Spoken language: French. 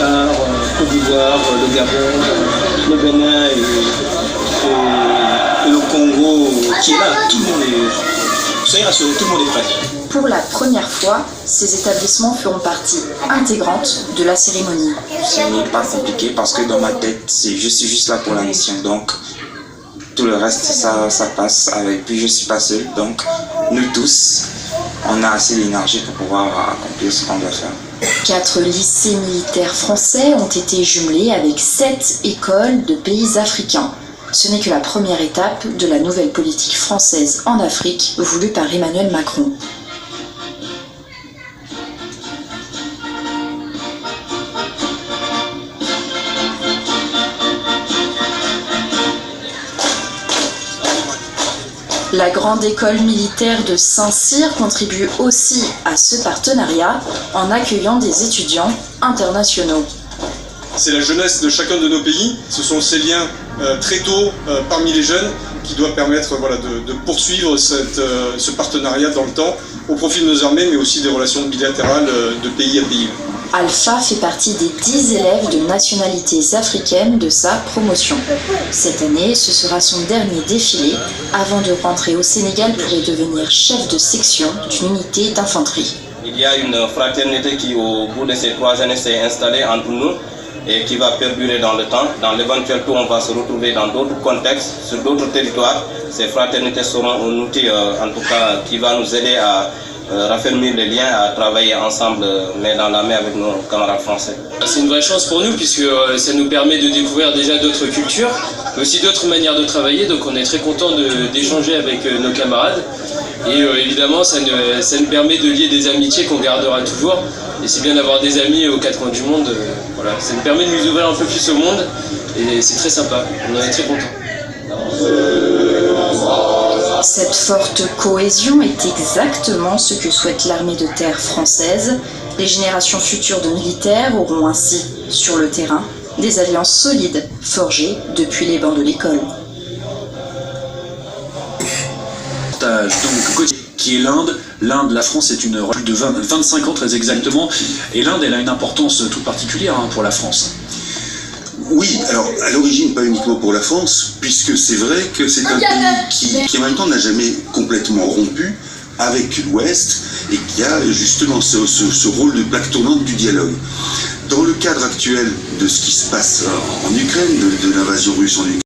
Madagascar, Côte d'Ivoire, le Gabon, le Bénin et le Congo qui est là. Tout le monde est... Soyez rassurés, tout le monde est prêt. Pour la première fois, ces établissements feront partie intégrante de la cérémonie. Ce n'est pas compliqué parce que dans ma tête, je suis juste là pour la mission. Donc, tout le reste, ça passe avec. Puis je ne suis pas seul. Donc, nous tous, on a assez d'énergie pour pouvoir accomplir ce qu'on doit faire. 4 lycées militaires français ont été jumelés avec 7 écoles de pays africains. Ce n'est que la première étape de la nouvelle politique française en Afrique voulue par Emmanuel Macron. La grande école militaire de Saint-Cyr contribue aussi à ce partenariat en accueillant des étudiants internationaux. C'est la jeunesse de chacun de nos pays, ce sont ces liens très tôt parmi les jeunes qui doivent permettre de poursuivre ce partenariat dans le temps au profit de nos armées mais aussi des relations bilatérales de pays à pays. Alpha fait partie des 10 élèves de nationalités africaines de sa promotion. Cette année, ce sera son dernier défilé avant de rentrer au Sénégal pour y devenir chef de section d'une unité d'infanterie. Il y a une fraternité qui, au bout de ces 3 années, s'est installée entre nous et qui va perdurer dans le temps. Dans l'éventuel tour, on va se retrouver dans d'autres contextes, sur d'autres territoires. Ces fraternités seront un outil, en tout cas, qui va nous aider à raffermir les liens, à travailler ensemble, main dans la main avec nos camarades français. C'est une vraie chance pour nous puisque ça nous permet de découvrir déjà d'autres cultures, mais aussi d'autres manières de travailler, donc on est très content d'échanger avec nos camarades. Et évidemment, ça nous permet de lier des amitiés qu'on gardera toujours. Et c'est bien d'avoir des amis aux 4 coins du monde. Voilà. Ça nous permet de nous ouvrir un peu plus au monde et c'est très sympa, on en est très contents. Cette forte cohésion est exactement ce que souhaite l'armée de terre française. Les générations futures de militaires auront ainsi, sur le terrain, des alliances solides forgées depuis les bancs de l'école. Donc, qui est l'Inde. L'Inde, la France est plus de 25 ans très exactement, et l'Inde elle a une importance toute particulière pour la France. Oui, alors à l'origine pas uniquement pour la France, puisque c'est vrai que c'est un pays qui en même temps n'a jamais complètement rompu avec l'Ouest et qui a justement ce rôle de plaque tournante du dialogue. Dans le cadre actuel de ce qui se passe en Ukraine, de l'invasion russe en Ukraine,